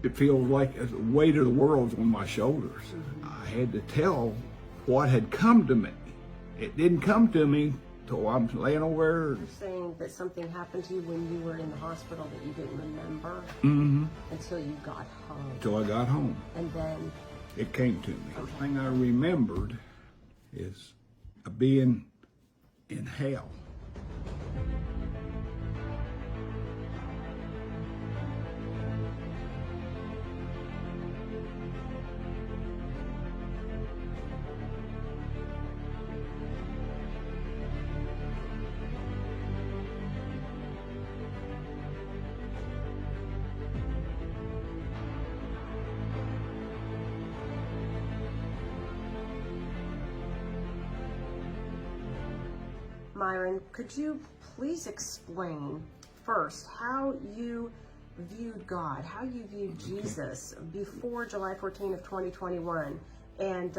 it feels like the weight of the world's on my shoulders. I had to tell what had come to me. It didn't come to me till I'm laying over there. You're saying that something happened to you when you were in the hospital that you didn't remember until you got home. Until I got home. And then It came to me. The thing I remembered is being in hell. Myron, could you please explain first how you viewed God, how you viewed Jesus before July 14 of 2021, and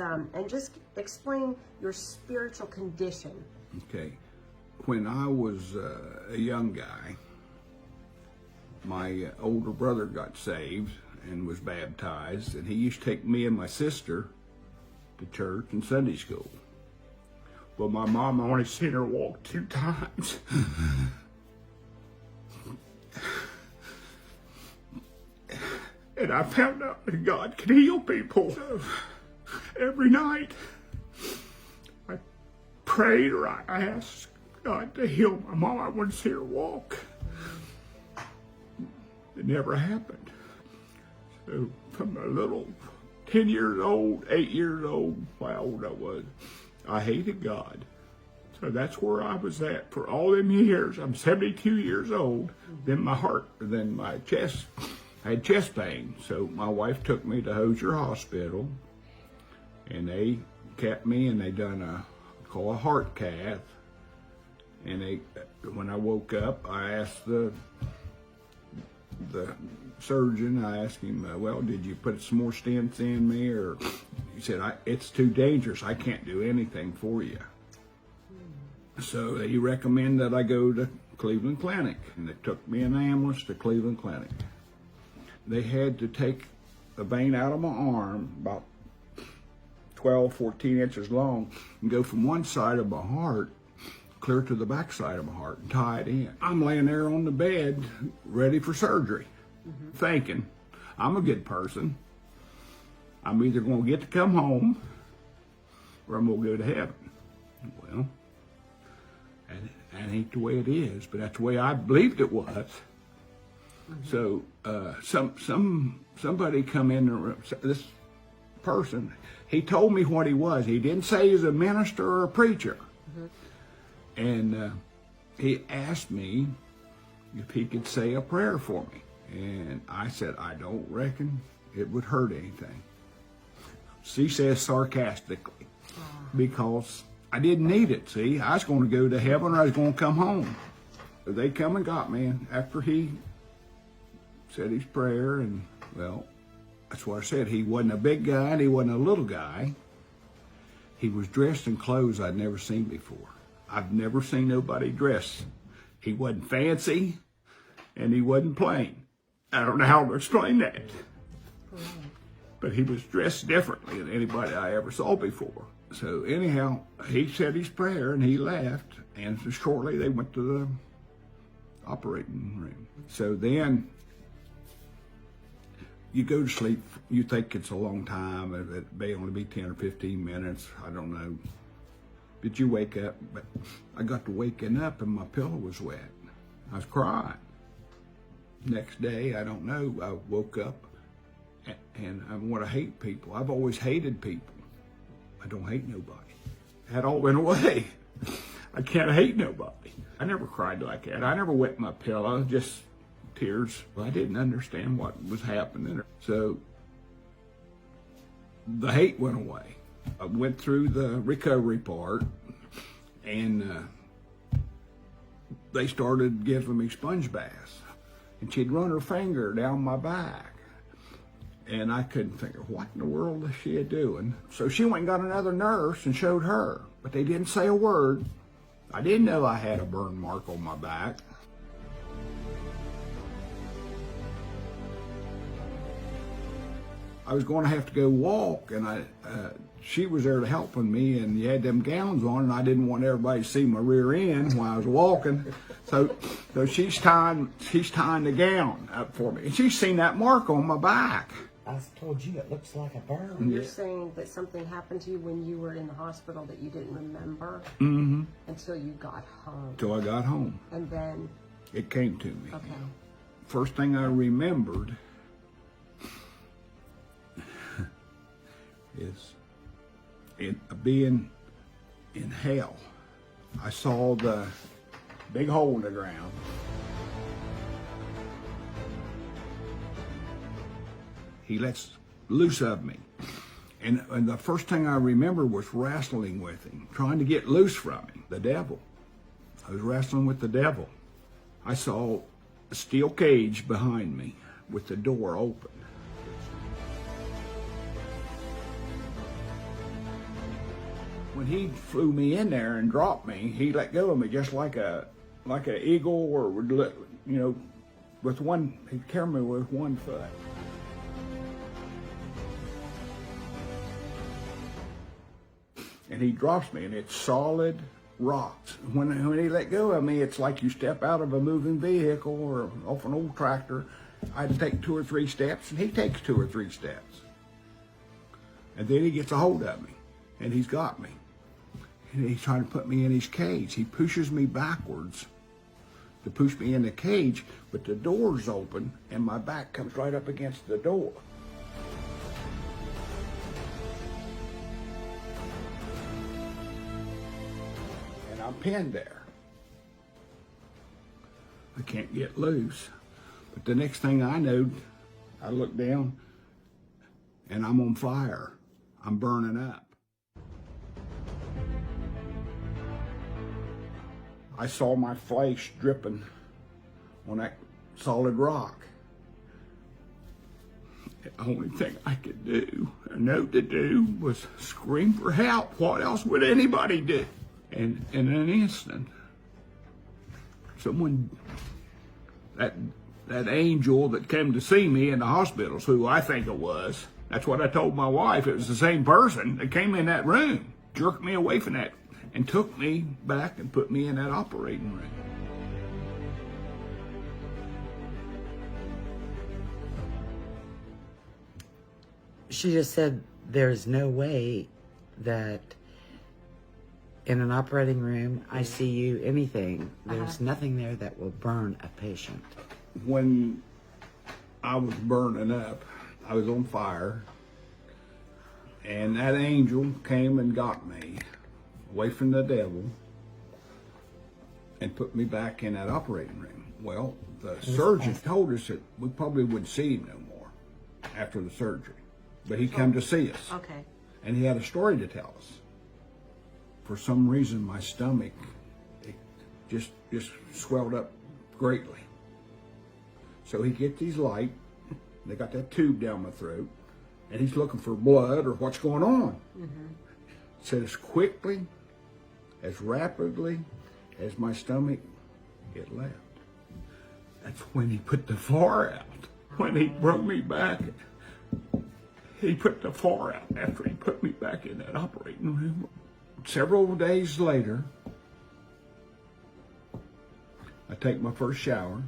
just explain your spiritual condition. Okay. When I was a young guy, my older brother got saved and was baptized, and he used to take me and my sister to church and Sunday school. Well, my mom only seen her walk 2 times. And I found out that God can heal people. So, every night, I prayed or I asked God to heal my mom. I wanted to see her walk. It never happened. So from a little 10 years old, 8 years old, how old I was, I hated God. So that's where I was at for all them years. I'm 72 years old. Then my chest, I had chest pain. So my wife took me to Hosier Hospital, and they kept me, and they done a heart cath. And when I woke up, I asked the surgeon, I asked him, well, did you put some more stents in me? Or he said, it's too dangerous. I can't do anything for you. So he recommended that I go to Cleveland Clinic. And they took me in an ambulance to Cleveland Clinic. They had to take a vein out of my arm, about 12, 14 inches long, and go from one side of my heart clear to the back side of my heart and tie it in. I'm laying there on the bed, ready for surgery, thinking, I'm a good person. I'm either going to get to come home or I'm going to go to heaven. Well, that ain't the way it is, but that's the way I believed it was. So somebody come in the room, this person, he told me what he was. He didn't say he was a minister or a preacher. And he asked me if he could say a prayer for me. And I said, I don't reckon it would hurt anything. She says sarcastically, because I didn't need it, see. I was going to go to heaven or I was going to come home. So they come and got me after he said his prayer, and, well, that's what I said. He wasn't a big guy and he wasn't a little guy. He was dressed in clothes I'd never seen before. I've never seen nobody dress. He wasn't fancy, and he wasn't plain. I don't know how to explain that. But he was dressed differently than anybody I ever saw before. So anyhow, he said his prayer, and he left, and so shortly they went to the operating room. So then you go to sleep, you think it's a long time, it may only be 10 or 15 minutes, I don't know. But you wake up, but I got to waking up and my pillow was wet. I was crying. Next day, I don't know, I woke up and I want to hate people. I've always hated people. I don't hate nobody. That all went away. I can't hate nobody. I never cried like that. I never wet my pillow, just tears. I didn't understand what was happening. So the hate went away. I went through the recovery part, and they started giving me sponge baths. And she'd run her finger down my back. And I couldn't think of what in the world is she doing. So she went and got another nurse and showed her. But they didn't say a word. I didn't know I had a burn mark on my back. I was going to have to go walk, and she was there to helping me, and you had them gowns on, and I didn't want everybody to see my rear end while I was walking. So she's tying the gown up for me, and she's seen that mark on my back. I told you it looks like a burn. You're saying that something happened to you when you were in the hospital that you didn't remember until you got home. Till I got home. And then It came to me. okay. First thing I remembered is being in hell. I saw the big hole in the ground. He lets loose of me. And the first thing I remember was wrestling with him, trying to get loose from him, the devil. I was wrestling with the devil. I saw a steel cage behind me with the door open. When he flew me in there and dropped me, he let go of me just like an eagle, or with one. He carried me with one foot. And he drops me, and it's solid rocks. When he let go of me, it's like you step out of a moving vehicle or off an old tractor. I'd take 2 or 3 steps, and he takes 2 or 3 steps. And then he gets a hold of me, and he's got me. And he's trying to put me in his cage. He pushes me backwards to push me in the cage, but the door's open, and my back comes right up against the door. I'm pinned there. I can't get loose. But the next thing I know, I look down and I'm on fire. I'm burning up. I saw my flesh dripping on that solid rock. The only thing I could do, or know to do, was scream for help. What else would anybody do? And in an instant, someone, that angel that came to see me in the hospitals, who I think it was, that's what I told my wife, it was the same person that came in that room, jerked me away from that, and took me back and put me in that operating room. She just said there's no way that in an operating room, ICU, anything, there's nothing there that will burn a patient. When I was burning up, I was on fire, and that angel came and got me away from the devil and put me back in that operating room. Well, the surgeon told us that we probably wouldn't see him no more after the surgery, but he come to see us. Okay. And he had a story to tell us. For some reason, my stomach just swelled up greatly. So he gets his light. They got that tube down my throat, and he's looking for blood or what's going on. Said as quickly, as rapidly as my stomach, it left. That's when he put the far out. When he brought me back, he put the far out after he put me back in that operating room. Several days later, I take my first shower,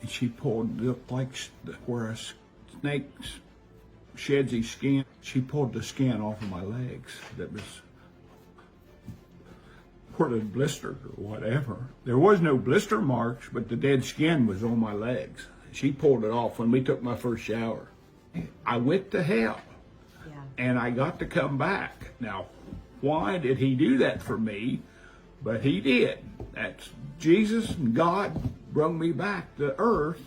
and she pulled, it looked like where a snake sheds his skin. She pulled the skin off of my legs that was where the blistered or whatever. There was no blister marks, but the dead skin was on my legs. She pulled it off when we took my first shower. I went to hell. And I got to come back. Now, why did he do that for me? But he did. That's Jesus and God brought me back to earth.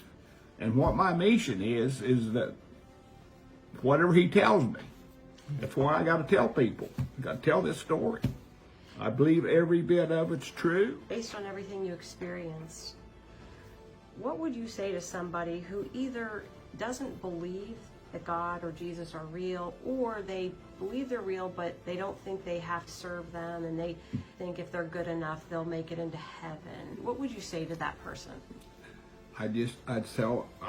And what my mission is that whatever he tells me, that's why I got to tell people. I got to tell this story. I believe every bit of it's true. Based on everything you experienced, what would you say to somebody who either doesn't believe that God or Jesus are real, or they believe they're real, but they don't think they have to serve them, and they think if they're good enough, they'll make it into heaven? What would you say to that person? I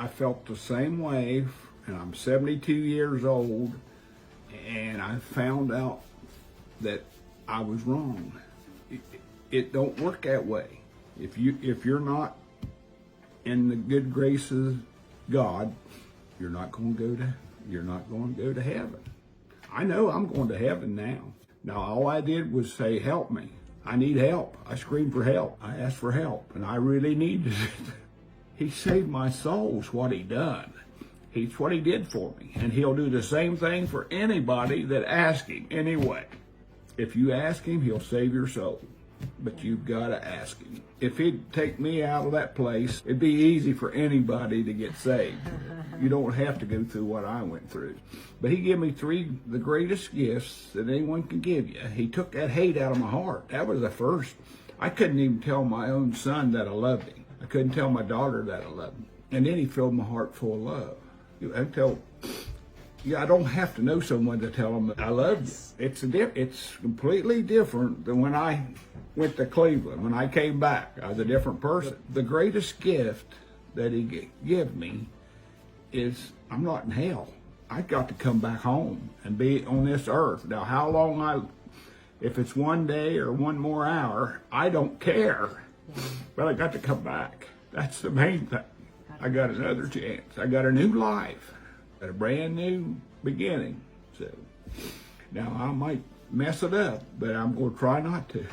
felt the same way, and I'm 72 years old, and I found out that I was wrong. It don't work that way. If you're not in the good graces of God, you're not going to go to heaven. I know I'm going to heaven now. Now all I did was say, help me. I need help. I screamed for help. I asked for help, and I really needed it. He saved my soul is what he done. He's what he did for me, and he'll do the same thing for anybody that asks him anyway. If you ask him, he'll save your soul, but you've got to ask him. If he'd take me out of that place, it'd be easy for anybody to get saved. You don't have to go through what I went through. But he gave me the greatest gifts that anyone can give you. He took that hate out of my heart. That was the first. I couldn't even tell my own son that I loved him. I couldn't tell my daughter that I loved him. And then he filled my heart full of love. I don't have to know someone to tell them that I love you. It's completely different than when I went to Cleveland. When I came back, I was a different person. The greatest gift that he gave me is I'm not in hell. I got to come back home and be on this earth. Now, how long if it's one day or one more hour, I don't care. But I got to come back. That's the main thing. I got another chance. I got a new life. Got a brand new beginning. So now I might mess it up, but I'm going to try not to.